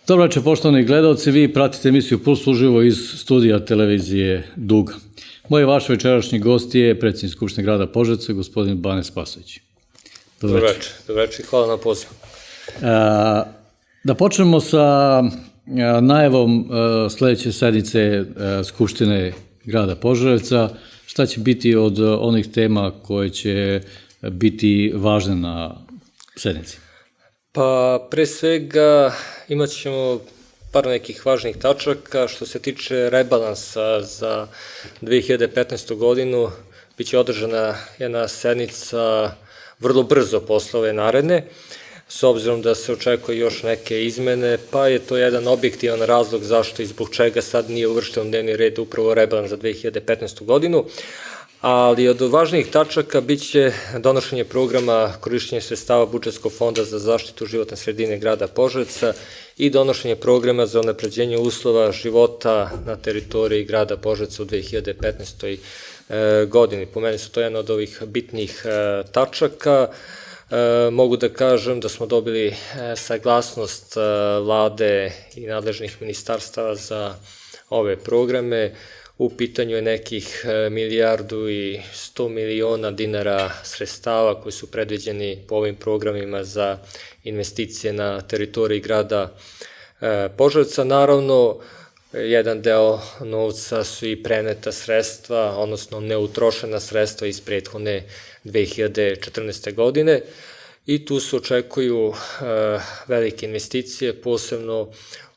Dobro večer, poštovani gledalci, vi pratite emisiju Puls uživo iz studija televizije Duga. Moj vaš večerašnji gost je predsjednik Skupštine grada Požarevca, gospodin Bane Spasojević. Dobro večer i hvala na pozivu. Da počnemo sa najavom sledeće sednice Skupštine grada Požarevca. Šta će biti od onih tema koje će biti važne na sednici? Pa pre svega imat ćemo par nekih važnih tačaka. Što se tiče rebalansa za 2015. godinu, biće održana jedna sednica vrlo brzo posle ove naredne, s obzirom da se očekuje još neke izmene, pa je to jedan objektivan razlog zašto i zbog čega sad nije uvršten u dnevni red upravo rebalans za 2015. godinu. Ali od važnijih tačaka biće donošenje programa korišćenja sredstava budžetskog fonda za zaštitu životne sredine grada Požarevca i donošenje programa za unapređenje uslova života na teritoriji grada Požarevca u 2015. godini. Po meni su to jedna od ovih bitnih tačaka. Mogu da kažem da smo dobili saglasnost vlade i nadležnih ministarstava za ove programe. U pitanju je nekih 1.100 miliona dinara sredstava koji su predviđeni po ovim programima za investicije na teritoriji grada Požarevca. Naravno, jedan deo novca su i preneta sredstva, odnosno neutrošena sredstva iz prethodne 2014. godine i tu se očekuju velike investicije, posebno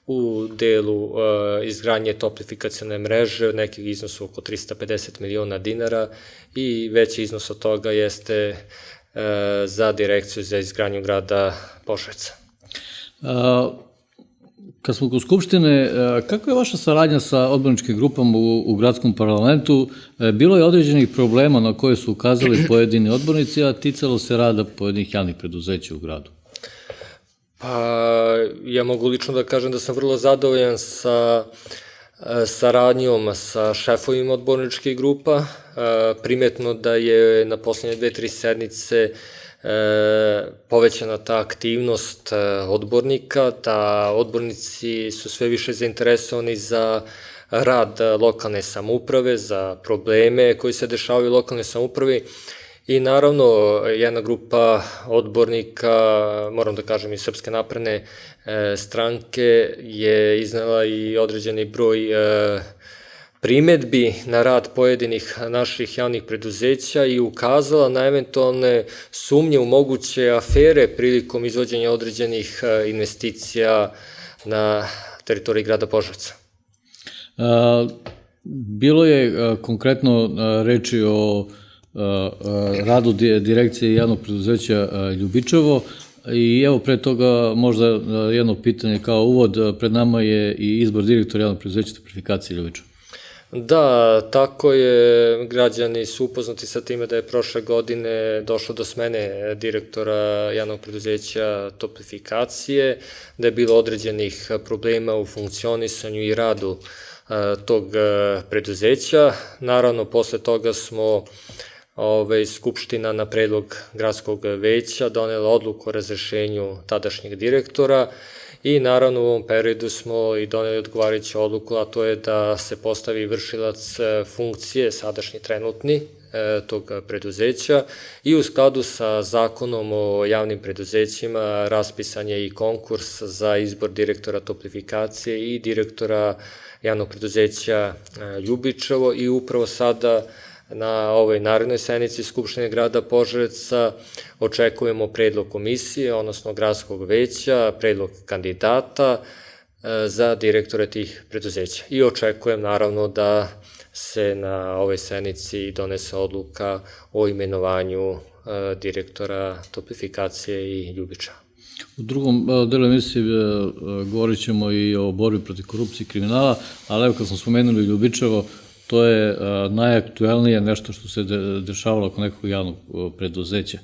u delu izgradnje toplifikacione mreže, nekih iznosa oko 350 miliona dinara i veći iznos od toga jeste za direkciju za izgradnju grada Požarevca. Kad smo kod Skupštine, kakva je vaša saradnja sa odborničkim grupama u gradskom parlamentu? Bilo je određenih problema na koje su ukazali pojedini odbornici, a ticalo se rada pojedinih javnih preduzeća u gradu. Pa, ja mogu lično da kažem da sam vrlo zadovoljan sa saradnjom sa šefovima odborničkih grupa. Primetno da je na poslednje 2-3 sednice povećana ta aktivnost odbornika, da odbornici su sve više zainteresovani za rad lokalne samouprave, za probleme koji se dešavaju u lokalne samoupravi. I naravno, jedna grupa odbornika, moram da kažem i Srpske napredne stranke, je iznela i određeni broj primetbi na rad pojedinih naših javnih preduzeća i ukazala na eventualne sumnje u moguće afere prilikom izvođenja određenih investicija na teritoriji grada Požarevca. Bilo je konkretno reči o radu direkcije javnog preduzeća Ljubičevo i evo pre toga možda jedno pitanje kao uvod, pred nama je i izbor direktora javnog preduzeća Toplifikacije Ljubičevo. Da, tako je, građani su upoznati sa time da je prošle godine došlo do smene direktora javnog preduzeća Toplifikacije, da je bilo određenih problema u funkcionisanju i radu tog preduzeća. Naravno, posle toga smo Skupština na predlog gradskog veća donela odluku o razrešenju tadašnjeg direktora i naravno u ovom periodu smo i doneli odgovarajuću odluku, a to je da se postavi vršilac funkcije, sadašnji trenutni, tog preduzeća i u skladu sa zakonom o javnim preduzećima raspisan je i konkurs za izbor direktora Toplifikacije i direktora javnog preduzeća Ljubičevo i upravo sada na ovoj narednoj sednici Skupštine grada Požarevca očekujemo predlog komisije, odnosno gradskog veća, predlog kandidata za direktore tih preduzeća. I očekujem naravno da se na ovoj sednici donese odluka o imenovanju direktora Toplifikacije i Ljubičeva. U drugom delu emisije govorit ćemo i o borbi protiv korupcije i kriminala, ali evo kad smo spomenuli Ljubičevo, to je najaktuelnije nešto što se dešavalo oko nekog javnog preduzeća.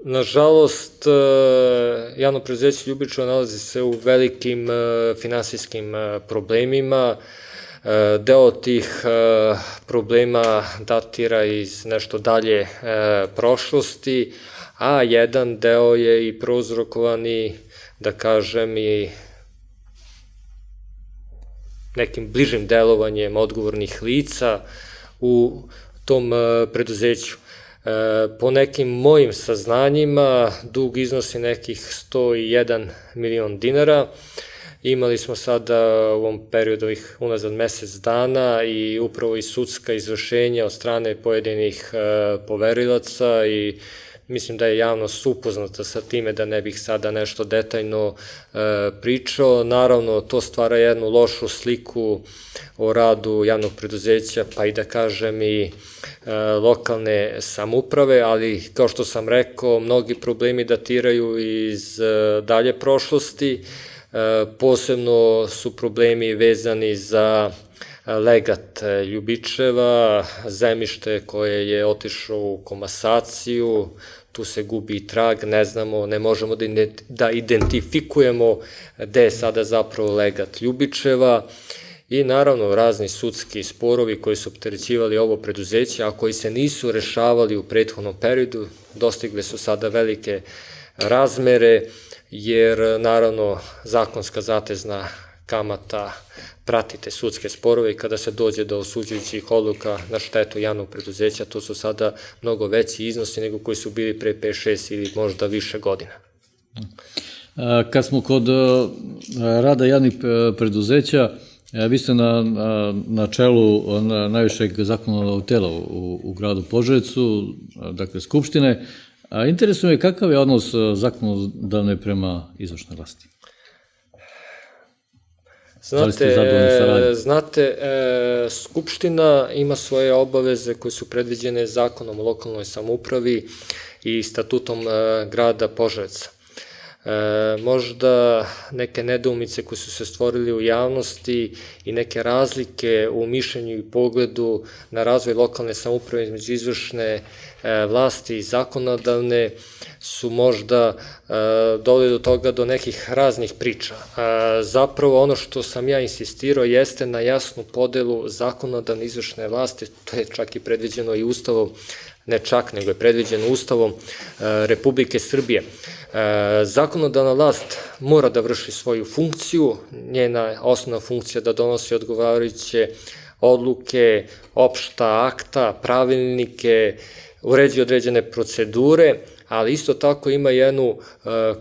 Nažalost, javno preduzeće Ljubičevo nalazi se u velikim finansijskim problemima. Deo tih problema datira iz nešto dalje prošlosti, a jedan deo je i prouzrokovani da kažem, i nekim bližim delovanjem odgovornih lica u tom preduzeću. Po nekim mojim saznanjima dug iznosi nekih 101 milion dinara. Imali smo sada u ovom periodu unazad mesec dana i upravo i sudska izvršenja od strane pojedinih poverilaca i mislim da je javnost upoznata sa time, da ne bih sada nešto detaljno pričao. Naravno, to stvara jednu lošu sliku o radu javnog preduzeća, pa i da kažem i lokalne samouprave, ali kao što sam rekao, mnogi problemi datiraju iz dalje prošlosti. Posebno su problemi vezani za legat Ljubičeva, zemljište koje je otišlo u komasaciju, tu se gubi trag, ne znamo, ne možemo da identifikujemo gde je sada zapravo legat Ljubičeva i naravno razni sudski sporovi koji su opterećivali ovo preduzeće, a koji se nisu rešavali u prethodnom periodu, dostigli su sada velike razmere, jer naravno zakonska zatezna kamata prati te sudske sporove i kada se dođe do osuđujućih odluka na štetu javnog preduzeća, to su sada mnogo veći iznosi nego koji su bili pre 5, 6 ili možda više godina. Kad smo kod rada javnih preduzeća, vi ste na čelu najvišeg zakonodavnog tela u gradu Požarevcu, dakle Skupštine. Interesuje me kakav je odnos zakonodavne prema izvršnoj vlasti? Znate, Skupština ima svoje obaveze koje su predviđene zakonom o lokalnoj samoupravi i statutom grada Požarevca. Možda neke nedoumice koje su se stvorili u javnosti i neke razlike u mišljenju i pogledu na razvoj lokalne samouprave između izvršne vlasti i zakonodavne su možda doveli do toga do nekih raznih priča. Zapravo ono što sam ja insistirao jeste na jasnu podelu zakonodavne izvršne vlasti, to je čak i predviđeno i Ustavom, ne čak, nego je predviđeno Ustavom Republike Srbije. Zakonodavna vlast mora da vrši svoju funkciju, njena osnovna funkcija da donosi odgovarajuće odluke, opšta akta, pravilnike, uređuje određene procedure, ali isto tako ima jednu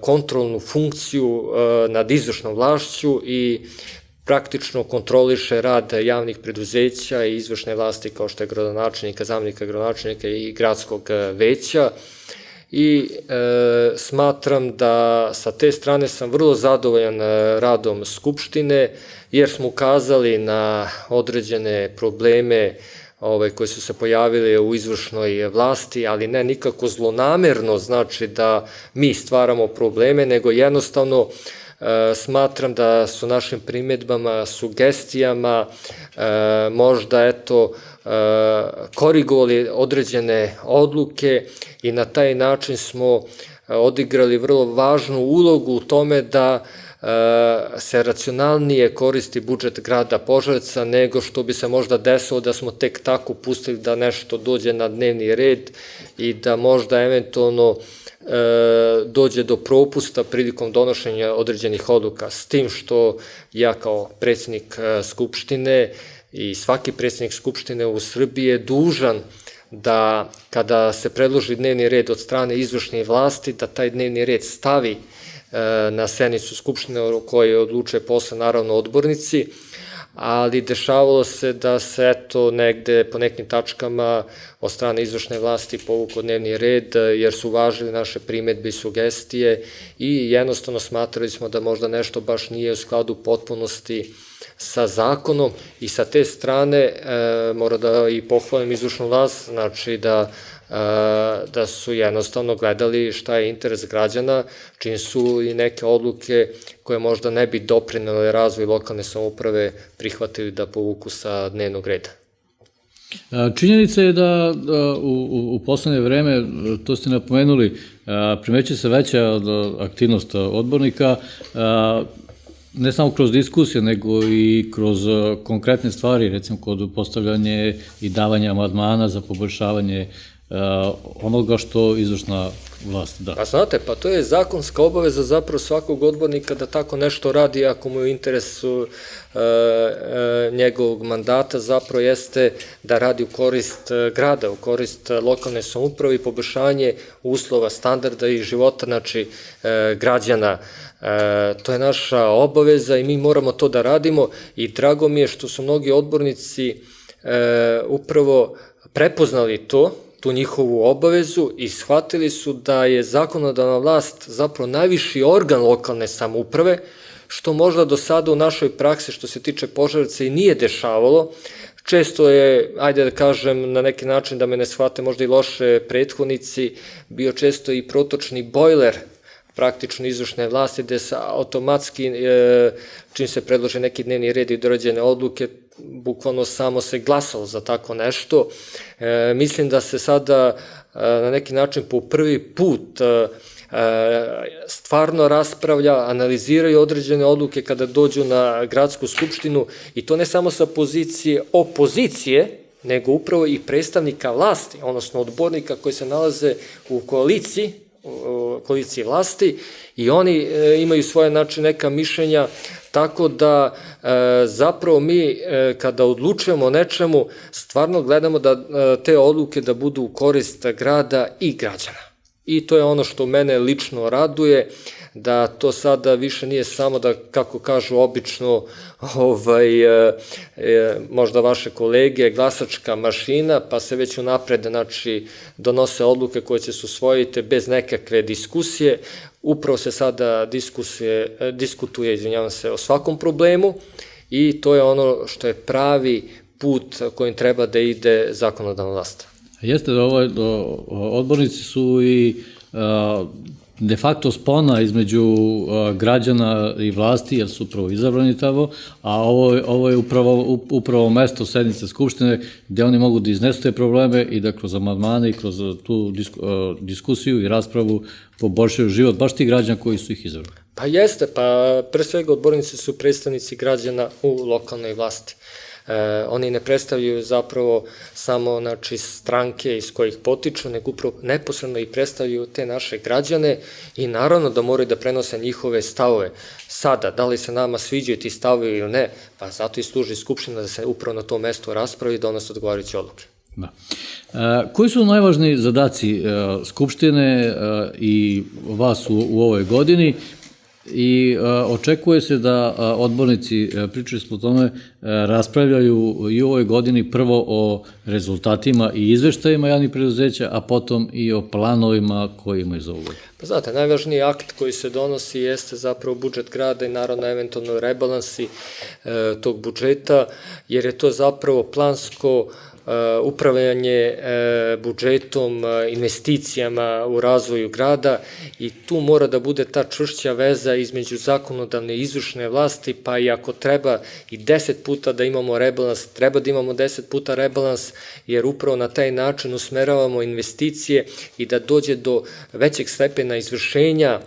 kontrolnu funkciju nad izvršnom vlašću i praktično kontroliše rad javnih preduzeća i izvršne vlasti kao što je gradonačelnika, zamenika gradonačelnika i gradskog veća. I smatram da sa te strane sam vrlo zadovoljan radom Skupštine, jer smo ukazali na određene probleme koji su se pojavili u izvršnoj vlasti, ali ne nikako zlonamerno, znači da mi stvaramo probleme, nego jednostavno smatram da su našim primedbama, sugestijama možda korigovali određene odluke i na taj način smo odigrali vrlo važnu ulogu u tome da se racionalnije koristi budžet grada Požarevca nego što bi se možda desilo da smo tek tako pustili da nešto dođe na dnevni red i da možda eventualno dođe do propusta prilikom donošenja određenih odluka, s tim što ja kao predsjednik Skupštine i svaki predsjednik Skupštine u Srbiji je dužan da kada se predloži dnevni red od strane izvršne vlasti, da taj dnevni red stavi na sednicu Skupštine o kojoj odlučuje posle naravno odbornici, ali dešavalo se da se negde po nekim tačkama od strane izvršne vlasti povukao dnevni red jer su uvažili naše primedbe i sugestije i jednostavno smatrali smo da možda nešto baš nije u skladu potpunosti sa zakonom i sa te strane mora da i pohvalim izvršnu vlast, znači da su jednostavno gledali šta je interes građana, čim su i neke odluke koje možda ne bi doprinele razvoj lokalne samouprave prihvatili da povuku sa dnevnog reda. Činjenica je da u poslednje vreme, to ste napomenuli, primećuje se veća aktivnost odbornika, ne samo kroz diskusije, nego i kroz konkretne stvari, recimo kod postavljanje i davanja amandmana za poboljšavanje onoga što izvršna vlast da. Pa znate, pa to je zakonska obaveza zapravo svakog odbornika da tako nešto radi ako mu je u interesu njegovog mandata, zapravo jeste da radi u korist grada, u korist lokalne samouprave i poboljšanje uslova, standarda i života, znači građana. To je naša obaveza i mi moramo to da radimo i drago mi je što su mnogi odbornici upravo prepoznali tu njihovu obavezu i shvatili su da je zakonodavna vlast zapravo najviši organ lokalne samouprave, što možda do sada u našoj praksi što se tiče Požarevca i nije dešavalo. Često je, ajde da kažem na neki način da me ne shvate možda i loše prethodnici, bio često i protočni bojler praktično izvršne vlasti gde se automatski, čim se predlože neki dnevni red i dorađene odluke, bukvalno samo se glasalo za tako nešto. Mislim da se sada na neki način po prvi put stvarno raspravlja, analiziraju određene odluke kada dođu na gradsku skupštinu i to ne samo sa pozicije opozicije, nego upravo i predstavnika vlasti, odnosno odbornika koji se nalaze u koaliciji vlasti i oni imaju svoje neka mišljenja, tako da zapravo mi kada odlučujemo o nečemu stvarno gledamo da te odluke da budu u korist grada i građana. I to je ono što mene lično raduje, da to sada više nije samo da, kako kažu obično, možda vaše kolege, glasačka mašina, pa se već unapred, znači, donose odluke koje će se usvojiti bez nekakve diskusije. Upravo se sada diskutuje, o svakom problemu i to je ono što je pravi put kojim treba da ide zakonodavna vlast. Jeste da odbornici su i de facto spona između građana i vlasti, jer su upravo izabrani tamo, a ovo je upravo mesto sednice Skupštine gde oni mogu da iznesu te probleme i da kroz amandmane i kroz tu diskusiju i raspravu poboljšaju život baš tih građana koji su ih izabrali. Pa jeste, pa pre svega odbornici su predstavnici građana u lokalnoj vlasti. Oni ne predstavljaju zapravo samo stranke iz kojih potiču, nego upravo neposredno i predstavljaju te naše građane i naravno da moraju da prenose njihove stavove. Sada, da li se nama sviđaju ti stavovi ili ne, pa zato i služi Skupština da se upravo na tom mestu raspravi i donose odgovarajuće odluke. Da. Koji su najvažniji zadaci Skupštine i vas u ovoj godini? I očekuje se da odbornici, pričali smo o tome, raspravljaju i u ovoj godini prvo o rezultatima i izveštajima javnih preduzeća, a potom i o planovima koji imaju za ovu godinu. Pa znate, najvažniji akt koji se donosi jeste zapravo budžet grada i naravno eventualno rebalansi tog budžeta, jer je to zapravo plansko upravljanje budžetom, investicijama u razvoju grada i tu mora da bude ta čvršća veza između zakonodavne i izvršne vlasti, pa i ako treba i 10 puta da imamo rebalans, treba da imamo 10 puta rebalans, jer upravo na taj način usmeravamo investicije i da dođe do većeg stepena izvršenja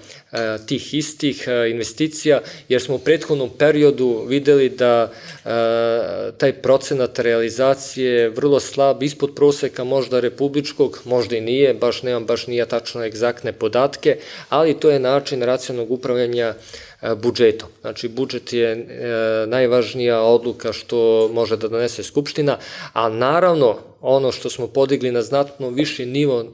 tih istih investicija, jer smo u prethodnom periodu videli da taj procenat realizacije vrlo slab, ispod proseka možda republičkog, možda i nije, nemam nije tačno egzaktne podatke, ali to je način racionalnog upravljanja budžetom. Znači, budžet je najvažnija odluka što može da donese Skupština, a naravno ono što smo podigli na znatno viši nivo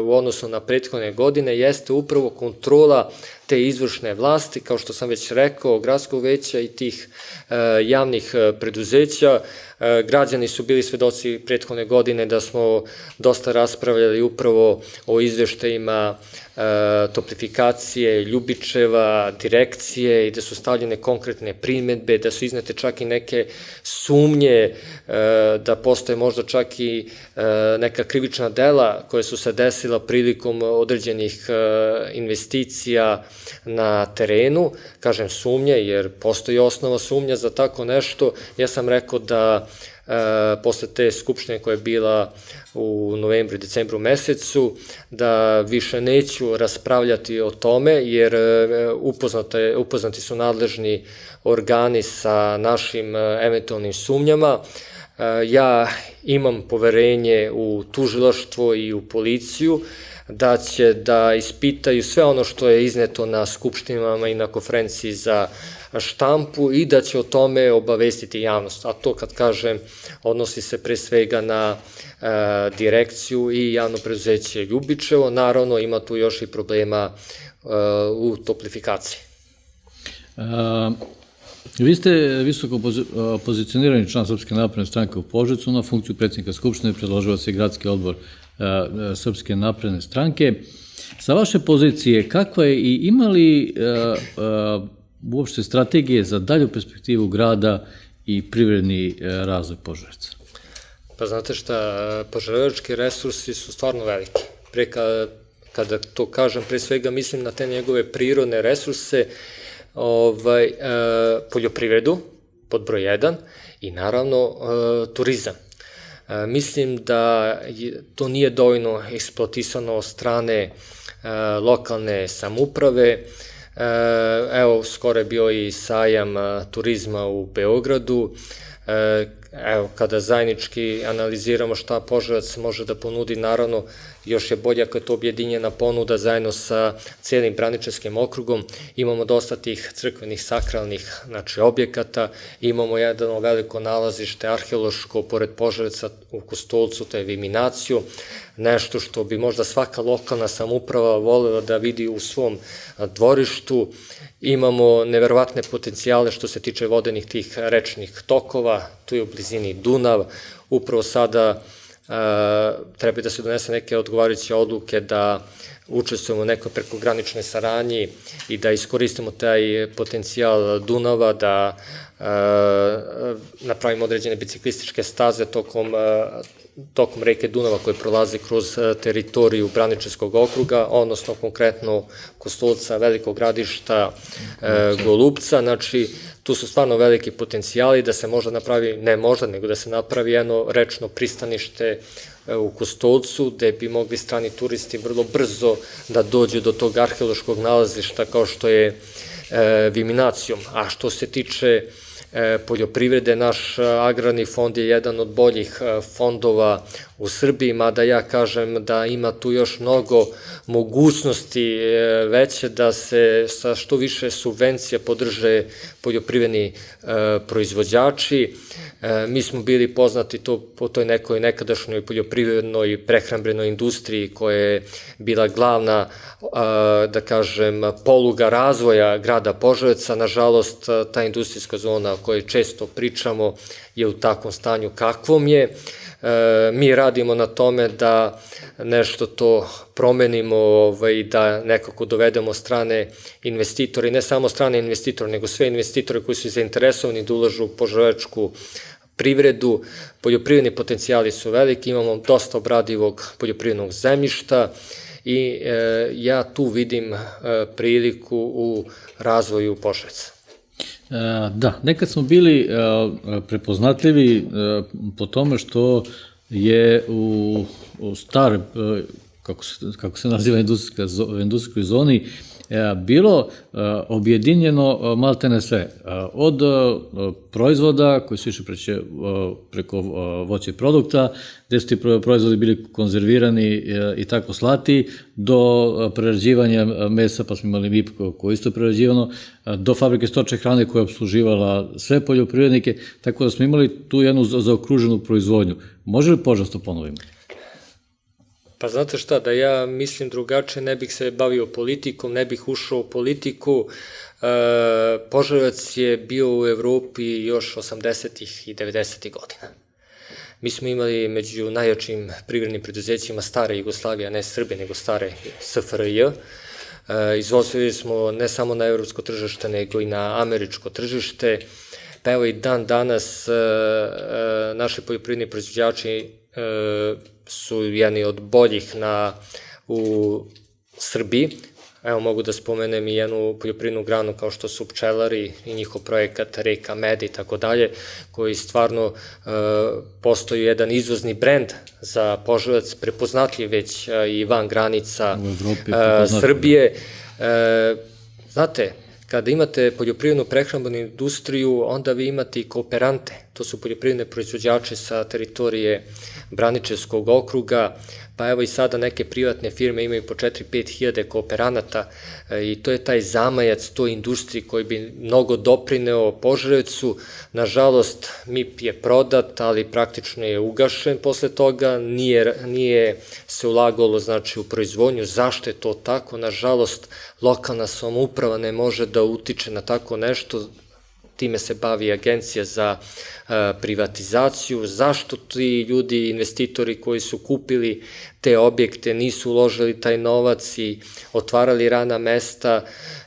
u odnosu na prethodne godine jeste upravo kontrola te izvršne vlasti, kao što sam već rekao, gradskog veća i tih javnih preduzeća. Građani su bili svedoci prethodne godine da smo dosta raspravljali upravo o izveštajima Toplifikacije, Ljubičeva, direkcije i da su stavljene konkretne primedbe, da su iznete čak i neke sumnje, da postoje možda čak i neka krivična dela koja su se desila prilikom određenih investicija na terenu. Kažem sumnje jer postoji osnova sumnja za tako nešto. Ja sam rekao da posle te skupštine koja je bila u novembru i decembru mesecu, da više neću raspravljati o tome, jer upoznati su nadležni organi sa našim eventualnim sumnjama. Ja imam poverenje u tužilaštvo i u policiju da će da ispitaju sve ono što je izneto na skupštinama i na konferenciji za štampu i da će o tome obavestiti javnost. A to, kad kažem, odnosi se pre svega na direkciju i javno preduzeće Ljubičevo. Naravno, ima tu još i problema u toplifikaciji. Vi ste visoko pozicionirani član Srpske napredne stranke u Požarevcu. Na funkciju predsjednika Skupštine predložio se i gradski odbor Srpske napredne stranke. Sa vaše pozicije, kakva je i ima li uopšte strategije za dalju perspektivu grada i privredni razvoj Požarevca? Pa znate šta, požarevački resursi su stvarno veliki. Kada to kažem, pre svega mislim na te njegove prirodne resurse, poljoprivredu, pod broj 1, i naravno turizam. Mislim da to nije dovoljno eksploatisano od strane lokalne samouprave. Evo, skoro je bio i sajam turizma u Beogradu. Evo, kada zajednički analiziramo šta Požarevac može da ponudi, naravno, još je bolje ako je to objedinjena ponuda zajedno sa cijelim Braničevskim okrugom. Imamo dosta tih crkvenih, sakralnih objekata, imamo jedno veliko nalazište arheološko pored Požarevca u Kostolcu, to je Viminaciju, nešto što bi možda svaka lokalna samouprava volela da vidi u svom dvorištu. Imamo neverovatne potencijale što se tiče vodenih tih rečnih tokova, tu je u blizini Dunav, upravo sada treba da se donese neke odgovarajuće odluke da učestvujemo u nekoj prekograničnoj saradnji i da iskoristimo taj potencijal Dunava, da napravimo određene biciklističke staze tokom reke Dunava koje prolazi kroz teritoriju Braničevskog okruga, odnosno konkretno Kostolca, Velikog Gradišta, Golubca. Znači, tu su stvarno veliki potencijali da se možda napravi, ne možda, nego da se napravi jedno rečno pristanište u Kostolcu, gde bi mogli strani turisti vrlo brzo da dođu do tog arheološkog nalazišta kao što je Viminacijum. A što se tiče poljoprivrede, naš agrarni fond je jedan od boljih fondova u Srbiji, mada ja kažem da ima tu još mnogo mogućnosti veće da se sa što više subvencija podrže poljoprivredni proizvođači. Mi smo bili poznati po toj nekoj nekadašnjoj poljoprivrednoj i prehrambenoj industriji koja je bila glavna, da kažem, poluga razvoja grada Požarevca. Nažalost, ta industrijska zona o kojoj često pričamo je u takvom stanju kakvom je. Mi radimo na tome da nešto to promenimo i da nekako dovedemo strane investitore, i ne samo strane investitore, nego sve investitore koji su zainteresovani da ulažu u požarevačku privredu. Poljoprivredni potencijali su veliki, imamo dosta obradivog poljoprivrednog zemljišta i ja tu vidim priliku u razvoju Požarevca. Da, nekad smo bili prepoznatljivi po tome što je u stare, kako se naziva industrijskoj zoni, bilo objedinjeno maltene sve. Od proizvoda koji su išli preko voća i produkta, gde su ti proizvodi bili konzervirani i tako slati, do prerađivanja mesa, pa smo imali VIP koje je isto prerađivano, do fabrike stočne hrane koja je obsluživala sve poljoprivrednike, tako da smo imali tu jednu zaokruženu proizvodnju. Može li Požarevac to ponovimo? Pa znate šta, da ja mislim drugačije, ne bih se bavio politikom, ne bih ušao u politiku. Požarevac je bio u Evropi još 80. i 90. godina. Mi smo imali među najjačim privrednim preduzećima stare Jugoslavije, ne Srbije, nego stare SFRJ. Izvozili smo ne samo na evropsko tržište, nego i na američko tržište. Pa evo i dan danas naši poljoprivredni proizvođači su jedni od boljih u Srbiji. Evo mogu da spomenem i jednu poljoprivrednu granu kao što su pčelari i njihov projekat Reka Med i tako dalje, koji stvarno postoji jedan izvozni brend za Požarevac, prepoznatljiv već i van granica Srbije. Znate, kada imate poljoprivrednu prehrambenu industriju, onda vi imate i kooperante, to su poljoprivredne proizvođače sa teritorije Braničevskog okruga, pa evo i sada neke privatne firme imaju po 4-5 hiljade kooperanata i to je taj zamajac toj industriji koji bi mnogo doprineo Požarevcu. Nažalost, MIP je prodat, ali praktično je ugašen posle toga, nije se ulagalo znači u proizvodnju. Zašto je to tako? Nažalost, lokalna samouprava ne može da utiče na tako nešto, time se bavi Agencija za privatizaciju. Zašto ti ljudi, investitori koji su kupili te objekte nisu uložili taj novac i otvarali radna mesta,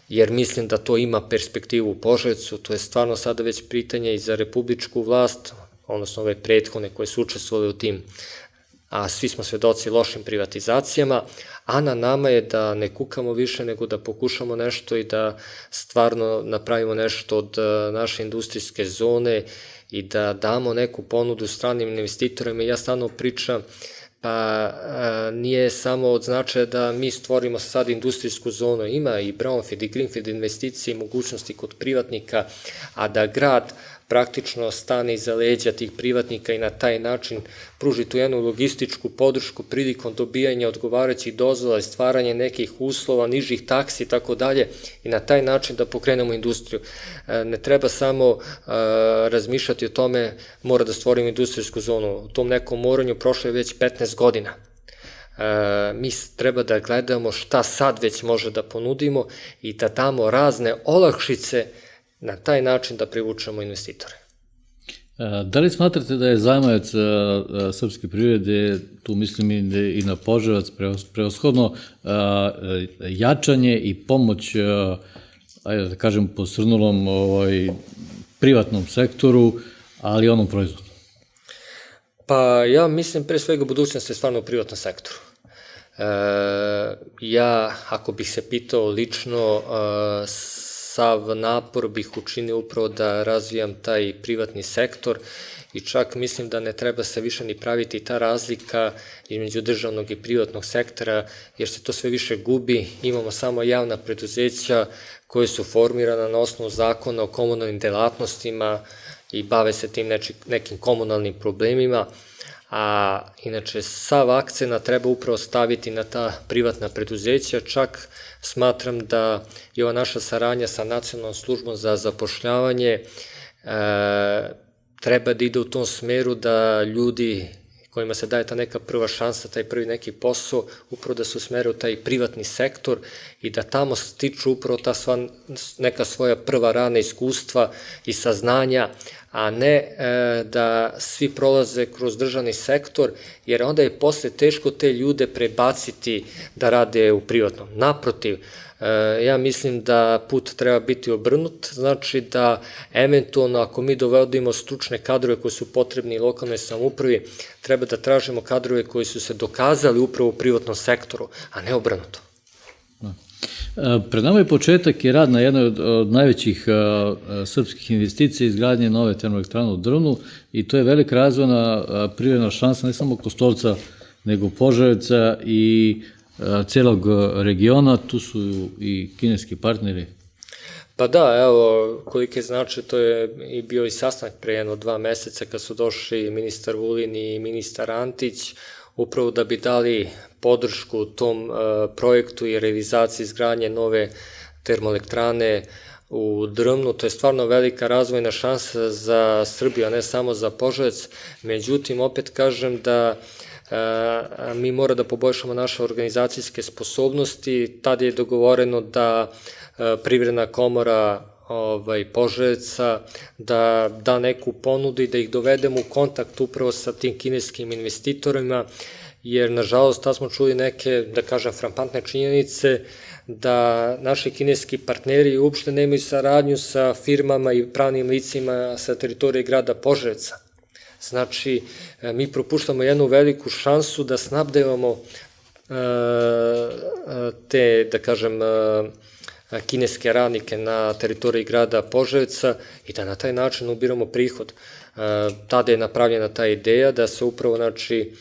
jer mislim da to ima perspektivu u Požarevcu. To je stvarno sada već pitanje i za republičku vlast, odnosno ove prethodne koje su učestvovali u tim, a svi smo svedoci lošim privatizacijama, a na nama je da ne kukamo više, nego da pokušamo nešto i da stvarno napravimo nešto od naše industrijske zone i da damo neku ponudu stranim investitorima. Ja stvarno pričam, pa nije samo od značaja da mi stvorimo sad industrijsku zonu, ima i brownfield i greenfield investicije i mogućnosti kod privatnika, a da grad praktično stane iza leđa tih privatnika i na taj način pruži tu jednu logističku podršku prilikom dobijanja odgovarajućih dozvola i stvaranje nekih uslova, nižih taksi i tako dalje i na taj način da pokrenemo industriju. Ne treba samo razmišljati o tome, mora da stvorimo industrijsku zonu. U tom nekom moranju prošlo je već 15 godina. Mi treba da gledamo šta sad već može da ponudimo i da damo razne olakšice na taj način da privučemo investitore. Da li smatrate da je zajmajac srpske privrede, tu mislim i na Požarevac, prevashodno jačanje i pomoć, ajde da kažem, posrnulom privatnom sektoru, ali onom proizvodu? Pa ja mislim pre svega budućnost je stvarno u privatnom sektoru. Ja, ako bih se pitao lično, sav napor bih učinio upravo da razvijam taj privatni sektor i čak mislim da ne treba se više ni praviti ta razlika između državnog i privatnog sektora, jer se to sve više gubi. Imamo samo javna preduzeća koje su formirana na osnovu zakona o komunalnim delatnostima i bave se tim nekim komunalnim problemima, a inače sav akcenat treba upravo staviti na ta privatna preduzeća. Čak smatram da je ova naša saradnja sa Nacionalnom službom za zapošljavanje treba da ide u tom smeru da ljudi kojima se daje ta neka prva šansa, taj prvi neki posao, upravo da se usmere u taj privatni sektor i da tamo stiču upravo ta neka svoja prva rana iskustva i saznanja, a ne da svi prolaze kroz državni sektor, jer onda je posle teško te ljude prebaciti da rade u privatnom. Naprotiv, ja mislim da put treba biti obrnut, znači da eventualno ako mi dovodimo stručne kadrove koji su potrebni lokalnoj samoupravi, treba da tražimo kadrove koji su se dokazali upravo u privatnom sektoru, a ne obrnuto. Pred nama je početak i rad na jednoj od najvećih srpskih investicija, izgradnje nove termoelektrane u Drvnu, i to je velika razvojna privredna šansa ne samo Kostolca, nego Požarevca i celog regiona. Tu su i kineski partneri. Pa da, evo, kolike znači, to je i bio i sastanak pre 1-2 meseca kad su došli ministar Vulin i ministar Antić, upravo da bi dali podršku tom projektu i realizaciji izgradnje nove termoelektrane u Drvnu. To je stvarno velika razvojna šansa za Srbiju, a ne samo za Požarevac. Međutim, opet kažem da mi mora da poboljšamo naše organizacijske sposobnosti. Tad je dogovoreno da Privredna komora Požarevca da neku ponudu i da ih dovedemo u kontakt upravo sa tim kineskim investitorima, jer nažalost tad smo čuli neke, da kažem, frappantne činjenice da naši kineski partneri uopšte nemaju saradnju sa firmama i pravnim licima sa teritorije grada Požarevca. Znači, mi propuštamo jednu veliku šansu da snabdevamo te, da kažem, kineske radnike na teritoriji grada Požarevca i da na taj način ubiramo prihod. Tada je napravljena ta ideja da se upravo, znači,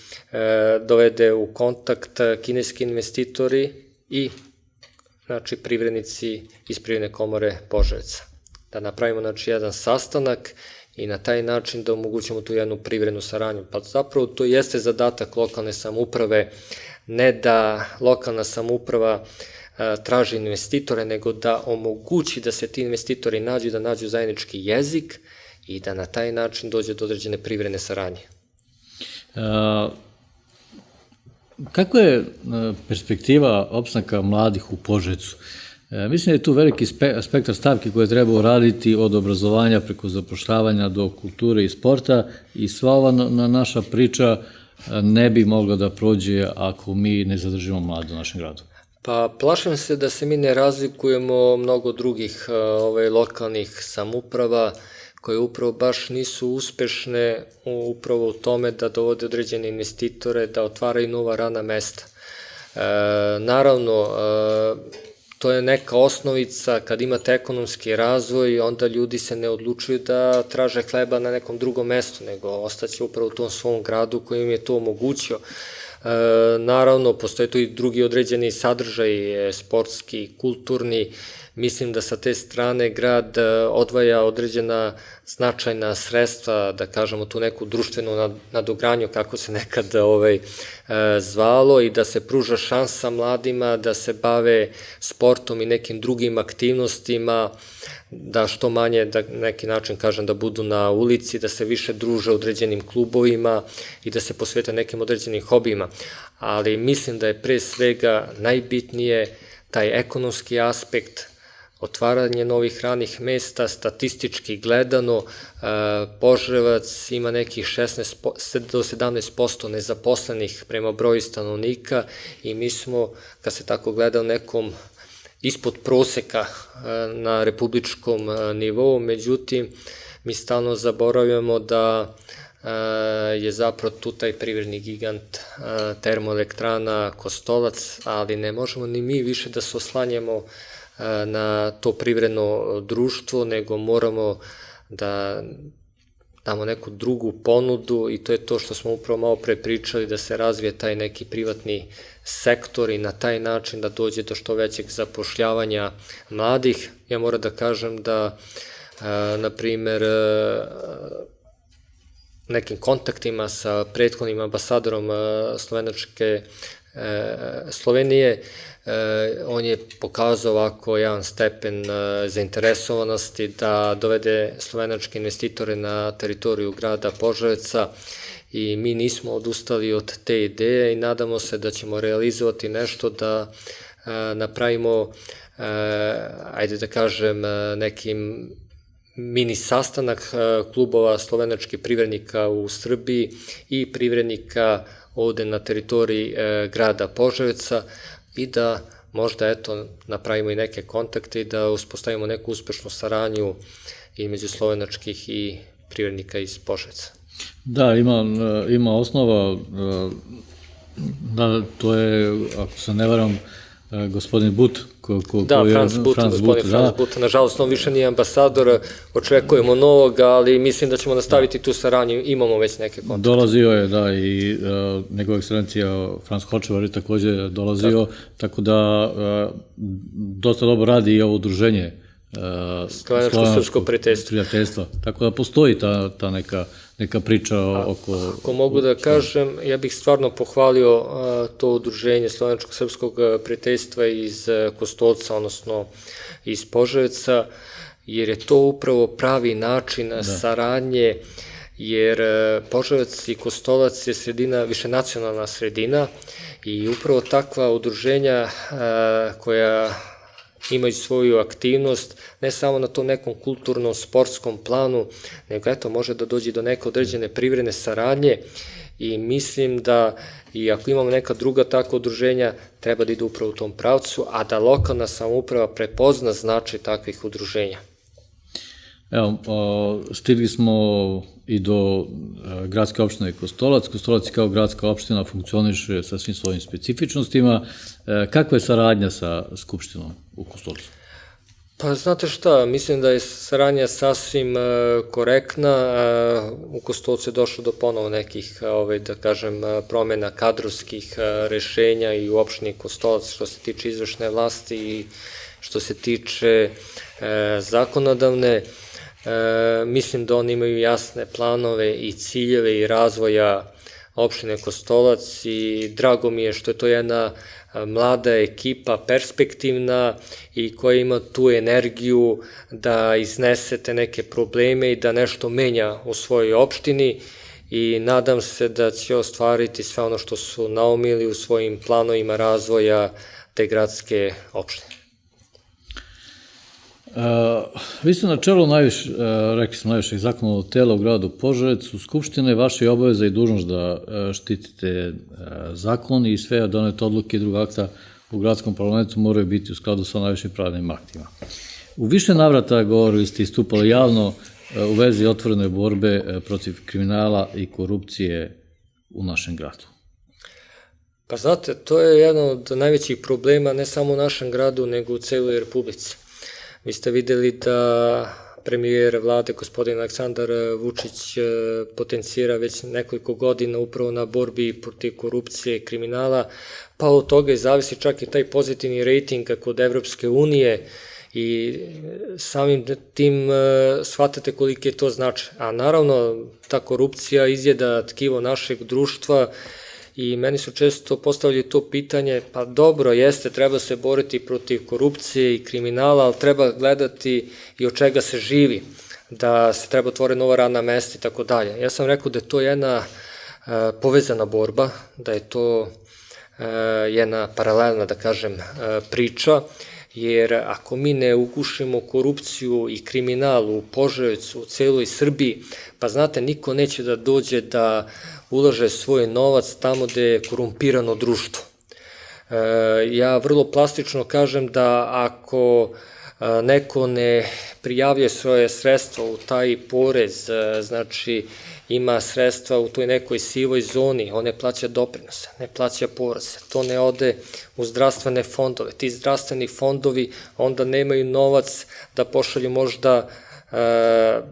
dovede u kontakt kineski investitori i znači privrednici iz Privredne komore Požarevca. Da napravimo znači jedan sastanak i na taj način da omogućimo tu jednu privrednu saradnju. Pa zapravo to jeste zadatak lokalne samouprave, ne da lokalna samouprava traži investitore, nego da omogući da se ti investitori nađu, da nađu zajednički jezik i da na taj način dođe do određene privredne saradnje. Kako je perspektiva opstanka mladih u Požarevcu? Mislim da je tu veliki spektar stavki koje treba uraditi od obrazovanja preko zapošljavanja do kulture i sporta i sva ova naša priča ne bi mogla da prođe ako mi ne zadržimo mlade u našem gradu. Pa plašim se da se mi ne razlikujemo mnogo drugih lokalnih samouprava koje upravo baš nisu uspešne upravo u tome da dovode određene investitore, da otvaraju nova radna mesta. Naravno, to je neka osnovica, kad imate ekonomski razvoj, onda ljudi se ne odlučuju da traže hleba na nekom drugom mestu, nego ostaće upravo u tom svom gradu koji im je to omogućio. Naravno, postoje tu i drugi određeni sadržaj, sportski, kulturni. Mislim da sa te strane grad odvaja određena značajna sredstva, da kažemo tu neku društvenu nadogradnju, kako se nekad zvalo, i da se pruža šansa mladima da se bave sportom i nekim drugim aktivnostima, da što manje, da neki način kažem, da budu na ulici, da se više druže određenim klubovima i da se posvete nekim određenim hobijima. Ali mislim da je pre svega najbitnije taj ekonomski aspekt, otvaranje novih radnih mesta, statistički gledano, Požarevac ima nekih 16 do 17% nezaposlenih prema broju stanovnika i mi smo, kad se tako gleda, nekom ispod proseka na republičkom nivou, međutim, mi stalno zaboravljamo da je zapravo tu taj privredni gigant termoelektrana Kostolac, ali ne možemo ni mi više da se oslanjamo na to privredno društvo, nego moramo da damo neku drugu ponudu i to je to što smo upravo malo pre pričali, da se razvije taj neki privatni sektor i na taj način da dođe do što većeg zapošljavanja mladih. Ja moram da kažem da, na primer, nekim kontaktima sa prethodnim ambasadorom Slovenije, on je pokazao ovako jedan stepen zainteresovanosti da dovede slovenačke investitore na teritoriju grada Požarevca i mi nismo odustali od te ideje i nadamo se da ćemo realizovati nešto da napravimo, ajde da kažem, nekim mini sastanak klubova slovenačkih privrednika u Srbiji i privrednika ovde na teritoriji grada Požarevca i da možda napravimo i neke kontakte i da uspostavimo neku uspešnu saradnju između slovenačkih i privrednika iz Požarevca. Da, ima osnova, da, to je, ako se ne varam, gospodin But. Da, gospodin Franz But, nažalost on više nije ambasador, očekujemo novog, ali mislim da ćemo nastaviti tu saradnju, imamo već neke kontakte. Dolazio je, da, i njegova ekscelencija Franz Hočevar je takođe dolazio, tako da dosta dobro radi i ovo udruženje Slovenačko-srpsko prijateljstva. Tako da postoji ta neka priča oko... Ako mogu da kažem, ja bih stvarno pohvalio to udruženje Slovenačko-srpskog prijateljstva iz Kostolca, odnosno iz Požarevca, jer je to upravo pravi način saradnje, jer Požarevac i Kostolac je sredina, višenacionalna sredina i upravo takva udruženja koja imaju svoju aktivnost, ne samo na tom nekom kulturnom, sportskom planu, nego može da dođe do neke određene privredne saradnje i mislim da i ako imamo neka druga takva udruženja, treba da ide upravo u tom pravcu, a da lokalna samouprava prepozna značaj takvih udruženja. Evo, stigli smo i do gradske opštine Kostolac. Kostolac kao gradska opština funkcioniše sa svim svojim specifičnostima. Kakva je saradnja sa Skupštinom u Kostolcu? Pa znate šta, mislim da je saradnja sasvim korektna, u Kostolcu je došlo do ponovo nekih, da kažem, promjena kadrovskih rešenja i u opštini Kostolac što se tiče izvršne vlasti i što se tiče zakonodavne. Mislim da oni imaju jasne planove i ciljeve i razvoja opštine Kostolac i drago mi je što je to jedna mlada ekipa, perspektivna i koja ima tu energiju da iznesete neke probleme i da nešto menja u svojoj opštini i nadam se da će ostvariti sve ono što su naumili u svojim planovima razvoja te gradske opštine. Vi ste na čelu rekli smo, najvišeg zakonodavnog tela u gradu Požarevcu. Skupština je vaša obaveza i dužnost da štitite zakon i sve donete odluke i druga akta u gradskom parlamentu moraju biti u skladu sa najvišim pravnim aktima. U više navrata govorili ste istupali javno u vezi otvorene borbe protiv kriminala i korupcije u našem gradu. Pa znate, to je jedan od najvećih problema ne samo u našem gradu, nego u celoj Republici. Vi ste videli da premijer vlade, gospodin Aleksandar Vučić, potencira već nekoliko godina upravo na borbi protiv korupcije i kriminala, pa od toga i zavisi čak i taj pozitivni rejting kod Evropske unije i samim tim shvatate koliki je to značaj. A naravno, ta korupcija izjeda tkivo našeg društva i meni su često postavljali to pitanje, pa dobro, jeste, treba se boriti protiv korupcije i kriminala, ali treba gledati i od čega se živi, da se treba otvoriti nova radna mesta i tako dalje. Ja sam rekao da je to jedna povezana borba, da je to jedna paralelna, da kažem, priča, jer ako mi ne ugušimo korupciju i kriminal u Požarevcu, u celoj Srbiji, pa znate, niko neće da dođe da ulaže svoj novac tamo gde je korumpirano društvo. Ja vrlo plastično kažem da ako neko ne prijavlja svoje sredstva u taj porez, znači ima sredstva u toj nekoj sivoj zoni, on ne plaća doprinose, ne plaća poreze, to ne ode u zdravstvene fondove. Ti zdravstveni fondovi onda nemaju novac da pošalju možda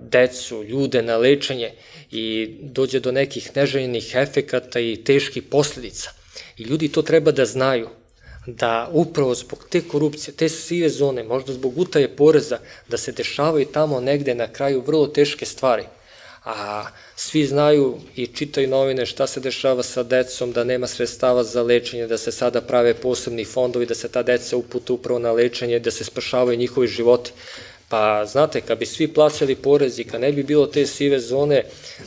decu, ljude na lečenje i dođe do nekih neželjenih efekata i teških posledica. I ljudi to treba da znaju, da upravo zbog te korupcije, te sive zone, možda zbog utaje poreza, da se dešavaju tamo negde na kraju vrlo teške stvari. A svi znaju i čitaju novine šta se dešava sa decom, da nema sredstava za lečenje, da se sada prave posebni fondovi, da se ta deca upute upravo na lečenje, da se spašavaju njihovi životi. Pa, znate, kad bi svi plaćali porez i kad ne bi bilo te sive zone,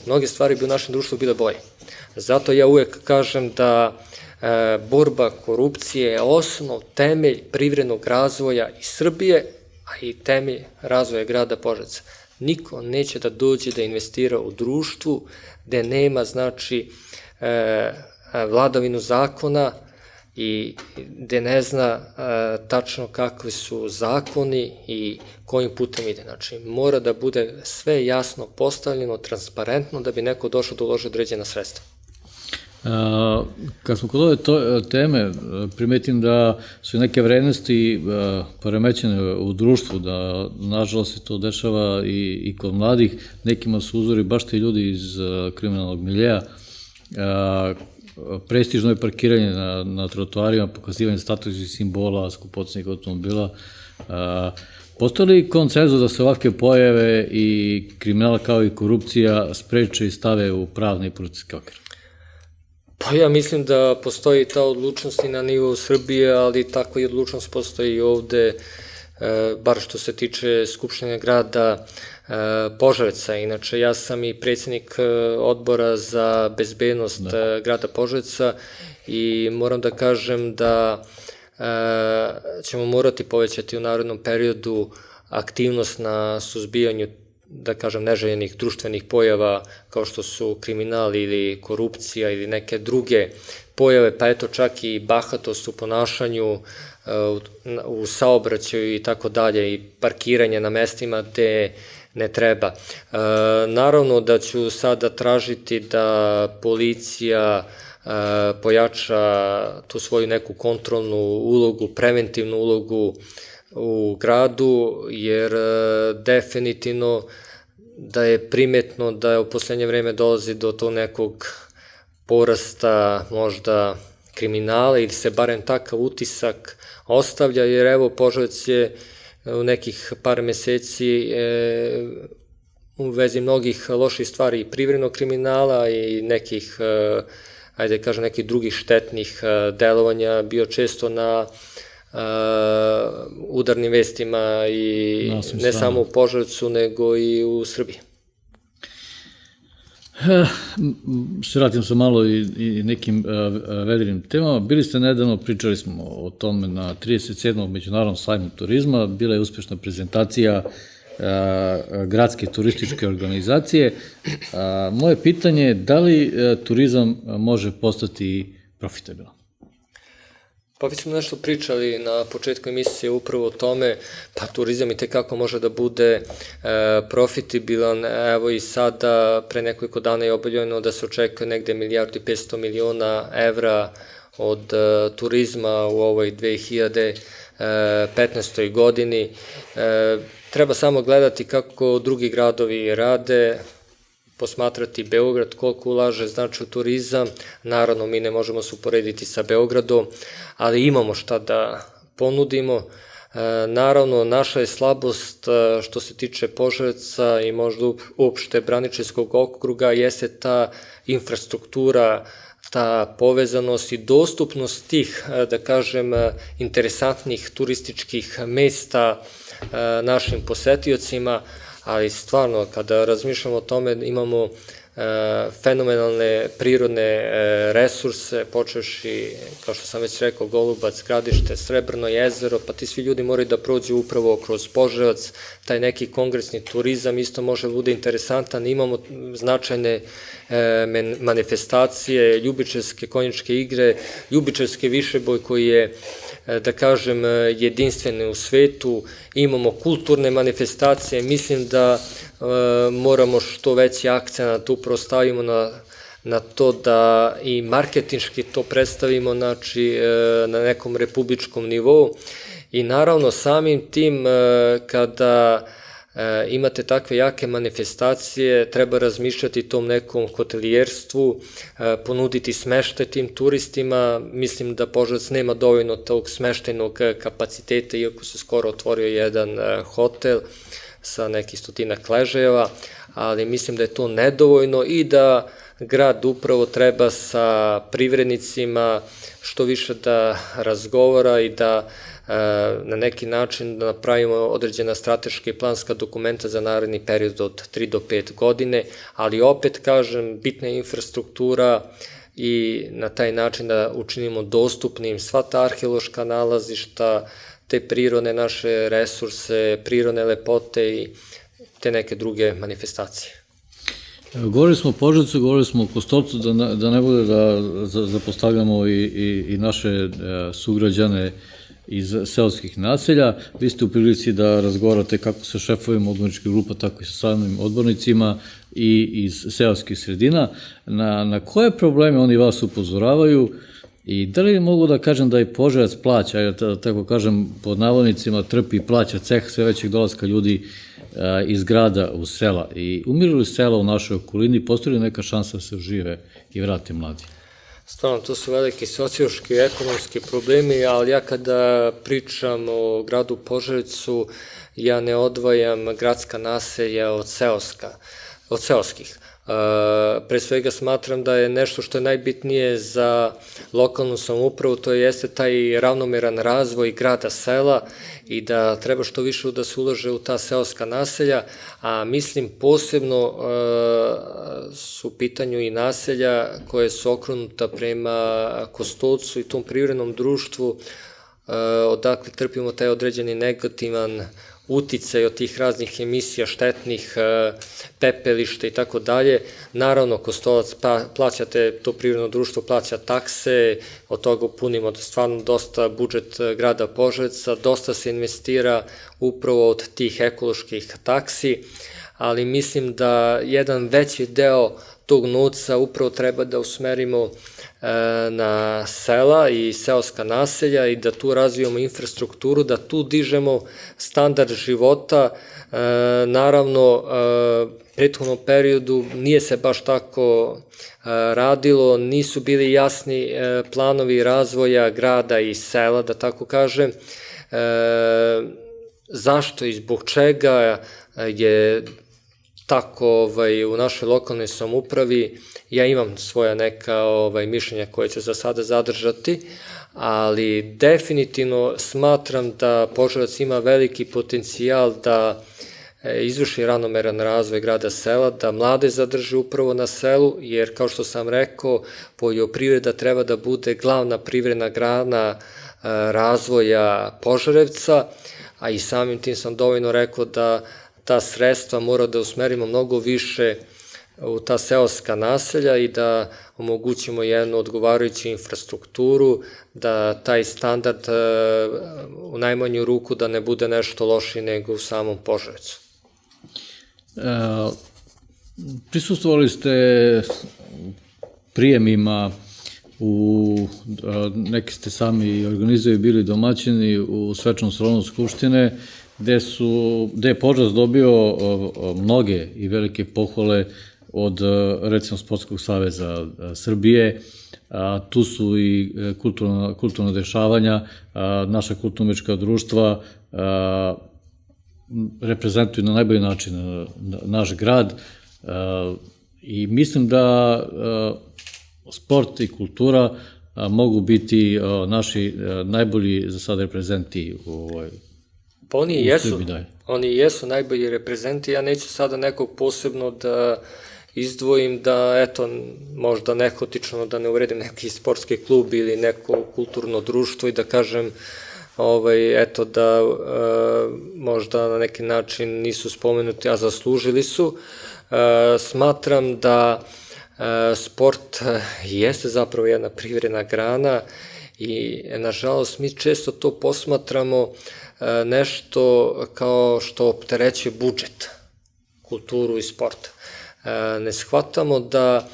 mnoge stvari bi u našem društvu bile bolje. Zato ja uvek kažem da borba korupcije je osnov, temelj privrednog razvoja i Srbije, a i temelj razvoja grada Požarevca. Niko neće da dođe da investira u društvu gde nema, znači, vladavinu zakona i gde ne zna tačno kakvi su zakoni i kojim putem ide. Znači, mora da bude sve jasno postavljeno, transparentno, da bi neko došao da uloži određena sredstva. Kad smo kod ove teme, primetim da su neke vrednosti poremećene u društvu, da nažalost se to dešava i kod mladih, nekima su uzori baš ti ljudi iz kriminalnog miljeja, prestižno je parkiranje na trotoarima, pokazivanje statusnih simbola, skupocenih automobila. Postoji li konsenzus da se ovakve pojave i kriminala kao i korupcija spreče i stave u pravni i policijski okvir? Pa ja mislim da postoji ta odlučnost i na nivou Srbije, ali takva i odlučnost postoji i ovde, bar što se tiče Skupštine grada Požarevca. Inače, ja sam i predsjednik odbora za bezbednost grada Požarevca i moram da kažem da ćemo morati povećati u narednom periodu aktivnost na suzbijanju, da kažem, neželjenih društvenih pojava kao što su kriminal ili korupcija ili neke druge pojave, pa eto čak i bahatost u ponašanju, u saobraćaju i tako dalje i parkiranje na mestima gde ne treba. Naravno da ću sada tražiti da policija pojača tu svoju neku kontrolnu ulogu, preventivnu ulogu u gradu, jer definitivno da je primetno da u poslednje vreme dolazi do tog nekog porasta možda kriminala ili se barem takav utisak ostavlja, jer evo Požarevac je u nekih par meseci u vezi mnogih loših stvari i privrednog kriminala i nekih, ajde kažem, nekih drugih štetnih delovanja bio često na udarnim vestima i ne samo u Požarevcu nego i u Srbiji. Se vratim se malo i nekim vedrim temama. Bili ste nedavno, pričali smo o tome na 37. međunarodnom sajmu turizma, bila je uspešna prezentacija gradske turističke organizacije. Moje pitanje je da li turizam može postati profitabilan? Pa već smo nešto pričali na početku emisije upravo o tome, pa turizam i tekako može da bude profitabilan. Evo i sada, pre nekoliko dana je objavljeno da se očekuje negde 1.500.000.000 evra od turizma u ovoj 2015. godini. Treba samo gledati kako drugi gradovi rade, posmatrati Beograd, koliko ulaže znači u turizam. Naravno, mi ne možemo se uporediti sa Beogradom, ali imamo šta da ponudimo. Naravno, naša je slabost što se tiče Požarevca i možda uopšte Braničevskog okruga jeste ta infrastruktura, ta povezanost i dostupnost tih, da kažem, interesantnih turističkih mesta našim posetiocima, ali stvarno, kada razmišljamo o tome, imamo fenomenalne prirodne resurse, počevši, kao što sam već rekao, Golubac, Gradište, Srebrno jezero, pa ti svi ljudi moraju da prođu upravo kroz Požarevac, taj neki kongresni turizam isto može da bude interesantan, imamo značajne manifestacije, Ljubičevske konjičke igre, Ljubičevski višeboj koji je, da kažem, jedinstveni u svetu, imamo kulturne manifestacije, mislim da moramo što veći akcenat upravo stavimo na to da i marketinški to predstavimo, znači na nekom republičkom nivou i naravno samim tim kada imate takve jake manifestacije, treba razmišljati tom nekom hotelijerstvu, ponuditi smeštaj tim turistima. Mislim da Požarevac nema dovoljno tog smeštajnog kapaciteta, iako se skoro otvorio jedan hotel sa nekih 100 ležajeva, ali mislim da je to nedovoljno i da grad upravo treba sa privrednicima što više da razgovara i da na neki način da napravimo određena strateška i planska dokumenta za naredni period od 3 do 5 godine, ali opet kažem, bitna je infrastruktura i na taj način da učinimo dostupnim sva ta arheološka nalazišta, te prirodne naše resurse, prirodne lepote i te neke druge manifestacije. Govorili smo o Požarevcu, govorili smo o Kostolcu, da ne bude da zapostavljamo i naše sugrađane iz seoskih naselja. Vi ste u prilici da razgovarate kako sa šefovima odborničkih grupa, tako i sa samim odbornicima i iz seoskih sredina. Na koje probleme oni vas upozoravaju i da li mogu da kažem da i Požarevac plaća, ja tako kažem, pod navodnicima trpi i plaća ceh sve većeg dolaska ljudi iz grada u sela i umiru li sela u našoj okolini, postoji li neka šansa da se ožive i vrate mladi? Stvarno, to su veliki sociološki i ekonomski problemi, ali ja kada pričam o gradu Požarevcu, ja ne odvajam gradska naselja od seoskih. Pre svega smatram da je nešto što je najbitnije za lokalnu samoupravu, to jeste taj ravnomeran razvoj grada sela i da treba što više da se ulaže u ta seoska naselja, a mislim posebno su u pitanju i naselja koje su okrenuta prema Kostolcu i tom privrednom društvu, odakle trpimo taj određeni negativan uticaj od tih raznih emisija, štetnih, pepelišta i tako dalje. Naravno, Kostolac plaćate, to privredno društvo plaća takse, od toga punimo stvarno dosta budžet grada Požarevca, dosta se investira upravo od tih ekoloških taksi, ali mislim da jedan veći deo tog novca upravo treba da usmerimo na sela i seoska naselja i da tu razvijamo infrastrukturu, da tu dižemo standard života. Naravno, u prethodnom periodu nije se baš tako radilo, nisu bili jasni planovi razvoja grada i sela, da tako kažem. Zašto i zbog čega je tako u našoj lokalnoj samoupravi? Ja imam svoja neka mišljenja koje ću za sada zadržati, ali definitivno smatram da Požarevac ima veliki potencijal da izvrši ravnomeran razvoj grada sela, da mlade zadrži upravo na selu, jer kao što sam rekao, poljoprivreda treba da bude glavna privredna grana razvoja Požarevca, a i samim tim sam dovoljno rekao da ta sredstva mora da usmerimo mnogo više u ta seoska naselja i da omogućimo jednu odgovarajuću infrastrukturu, da taj standard u najmanju ruku da ne bude nešto lošiji nego u samom Požarevcu. Prisustvovali ste prijemima, neki ste sami organizuju bili domaćini u svečanom salonu Skupštine, gde je Požarevac dobio mnoge i velike pohvale od, recimo, Sportskog saveza Srbije. Tu su i kulturna dešavanja, naša kulturno-umetnička društva reprezentuju na najbolji način naš grad i mislim da sport i kultura mogu biti naši najbolji za sada reprezenti u ovoj. Pa oni jesu najbolji reprezenti, ja neću sada nekog posebno da izdvojim da, eto, možda nehotično da ne uvredim neki sportski klub ili neko kulturno društvo i da kažem, eto, da možda na neki način nisu spomenuti, a zaslužili su. Smatram da sport jeste zapravo jedna privredna grana i, nažalost, mi često to posmatramo nešto kao što opterećuje budžet, kulturu i sport. Ne shvatamo da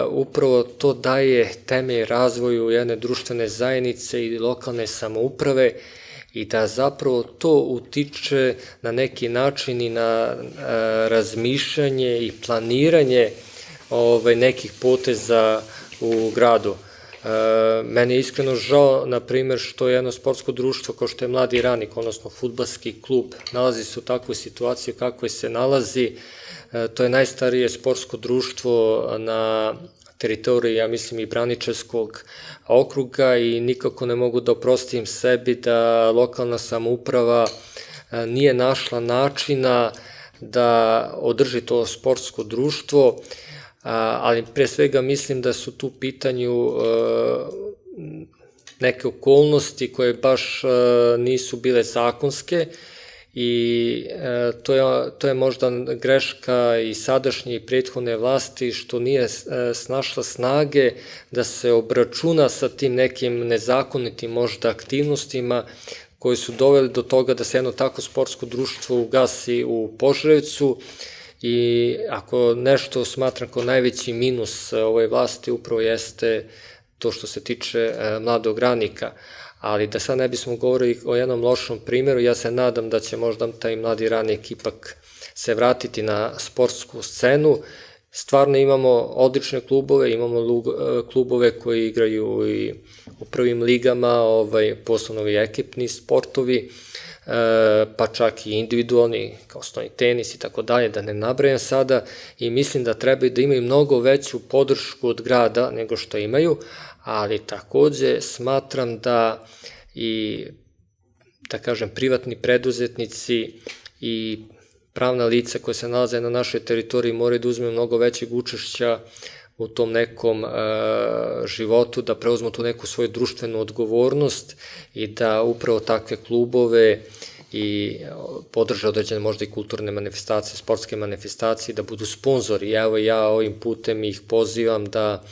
upravo to daje temelj razvoju jedne društvene zajednice i lokalne samouprave i da zapravo to utiče na neki način i na razmišljanje i planiranje nekih poteza u gradu. Meni je iskreno žao, na primjer, što jedno sportsko društvo kao što je Mladi Ranik, odnosno fudbalski klub, nalazi se u takvoj situaciji kakvoj se nalazi. To je najstarije sportsko društvo na teritoriji, ja mislim, i Braničevskog okruga i nikako ne mogu da oprostim sebi da lokalna samouprava nije našla načina da održi to sportsko društvo, ali pre svega mislim da su tu u pitanju neke okolnosti koje baš nisu bile zakonske i to je možda greška i sadašnje i prethodne vlasti što nije snašla snage da se obračuna sa tim nekim nezakonitim možda aktivnostima koji su doveli do toga da se jedno tako sportsko društvo ugasi u Požarevcu. I ako nešto smatram kao najveći minus ove vlasti upravo jeste to što se tiče Mladog Ranika, ali da sad ne bismo govorili o jednom lošom primjeru, ja se nadam da će možda taj Mladi Ranik ipak se vratiti na sportsku scenu. Stvarno imamo odlične klubove, imamo klubove koji igraju i u prvim ligama, posebno i ekipni sportovi, pa čak i individualni, kao stoni tenis i tako dalje, da ne nabrajam sada, i mislim da trebaju da imaju mnogo veću podršku od grada nego što imaju, ali takođe smatram da i, da kažem, privatni preduzetnici i pravna lica koja se nalaze na našoj teritoriji moraju da uzme mnogo većeg učešća u tom nekom životu, da preuzmu tu neku svoju društvenu odgovornost i da upravo takve klubove i podrže određene možda i kulturne manifestacije, sportske manifestacije, da budu sponzori. Evo ja ovim putem ih pozivam da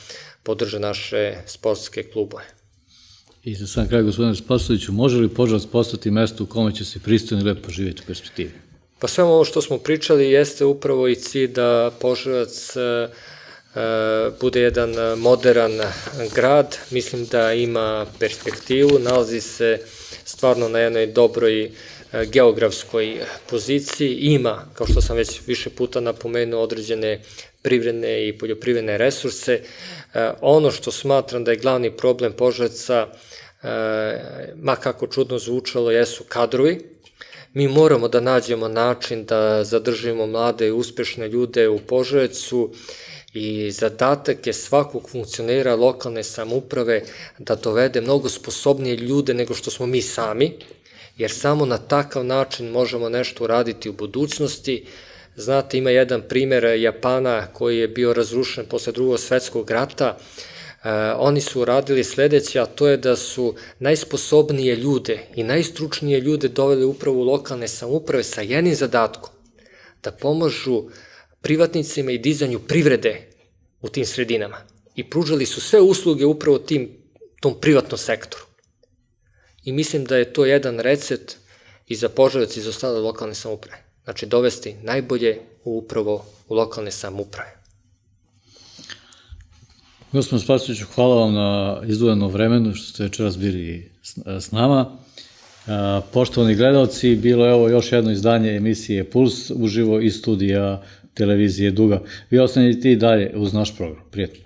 podrže naše sportske klubove. I za sam kraj, gospodine Spasoviću, može li Požarevac postati mesto u kome će se pristojno i lepo živjeti u perspektivi? Pa sve ovo što smo pričali jeste upravo i cilj da Požarevac bude jedan moderan grad. Mislim da ima perspektivu, nalazi se stvarno na jednoj dobroj geografskoj poziciji, ima, kao što sam već više puta napomenuo, određene privredne i poljoprivredne resurse. Ono što smatram da je glavni problem Požarevca, ma kako čudno zvučalo, jesu kadrovi. Mi moramo da nađemo način da zadržimo mlade i uspešne ljude u Požarevcu i zadatak je svakog funkcionera lokalne samouprave da dovede mnogo sposobnije ljude nego što smo mi sami, jer samo na takav način možemo nešto uraditi u budućnosti. Znate, ima jedan primer Japana koji je bio razrušen posle Drugog svetskog rata. Oni su uradili sledeće, a to je da su najsposobnije ljude i najstručnije ljude doveli upravo u lokalne samouprave sa jednim zadatkom, da pomažu privatnicima i dizanju privrede u tim sredinama. I pružali su sve usluge upravo tom privatnom sektoru. I mislim da je to jedan recept i za Požarevac i za ostale lokalne samouprave. Znači, dovesti najbolje upravo u lokalne samouprave. Gospodin Spasoviću, hvala vam na izdvojenom vremenu što ste večeras bili s nama. Poštovani gledalci, bilo je ovo još jedno izdanje emisije Puls uživo iz studija televizije Duga. Vi ostanite i dalje uz naš program. Prijetno.